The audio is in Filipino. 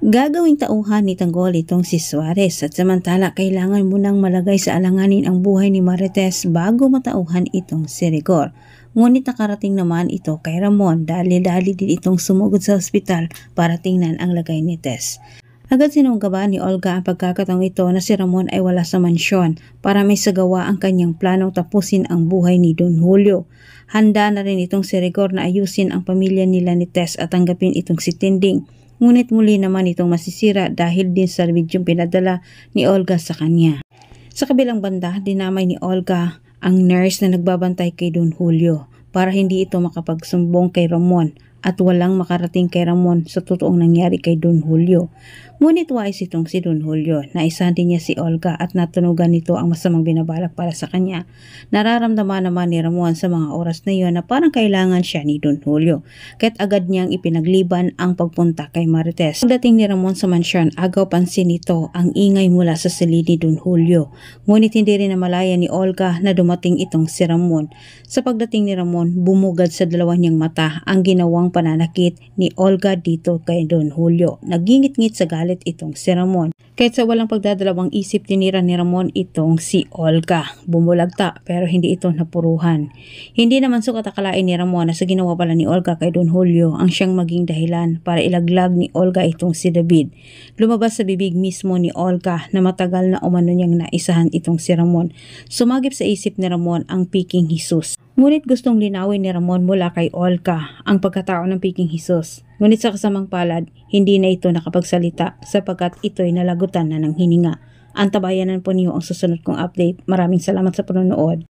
Gagawing tauhan ni Tanggol itong si Suarez at samantala kailangan munang malagay sa alanganin ang buhay ni Marites bago matauhan itong si Rigor. Ngunit nakarating naman ito kay Ramon dahil dali din itong sumugod sa ospital para tingnan ang lagay ni Tess. Agad sinunggaban ni Olga ang pagkakataong ito na si Ramon ay wala sa mansyon para may sagawa ang kanyang planong tapusin ang buhay ni Don Julio. Handa na rin itong si Rigor na ayusin ang pamilya nila ni Tess at tanggapin itong si Tinding. Ngunit muli naman itong masisira dahil din sa bidyong pinadala ni Olga sa kanya. Sa kabilang banda, dinamay ni Olga ang nurse na nagbabantay kay Don Julio para hindi ito makapagsumbong kay Ramon at walang makarating kay Ramon sa totoong nangyari kay Don Julio. Ngunit wais itong si Don Julio na isanti niya si Olga at natunugan nito ang masamang binabalak para sa kanya. Nararamdaman naman ni Ramon sa mga oras na iyon na parang kailangan siya ni Don Julio, kaya't agad niyang ipinagliban ang pagpunta kay Marites. Pagdating ni Ramon sa mansyon, agaw pansin nito ang ingay mula sa silid ni Don Julio. Ngunit hindi rin namalaya ni Olga na dumating itong si Ramon. Sa pagdating ni Ramon, bumugad sa dalawa niyang mata ang ginawang pananakit ni Olga dito kay Don Julio. Nagingit-ngit sa galit itong si Ramon. Kahit sa walang pagdadalawang isip, tinira ni Ramon itong si Olga. Bumulagta pero hindi ito napuruhan. Hindi naman sukat akalain ni Ramon na sa ginawa pala ni Olga kay Don Julio ang siyang maging dahilan para ilaglag ni Olga itong si David. Lumabas sa bibig mismo ni Olga na matagal na umano niyang naisahan itong si Ramon. Sumagip sa isip ni Ramon ang Piking Jesus. Ngunit gustong linawin ni Ramon mula kay Olga ang pagkatao ng Piking Jesus. Ngunit sa kasamang palad, hindi na ito nakapagsalita sapagkat ito'y nalagutan na ng hininga. Antabayanan po niyo ang susunod kong update. Maraming salamat sa panonood.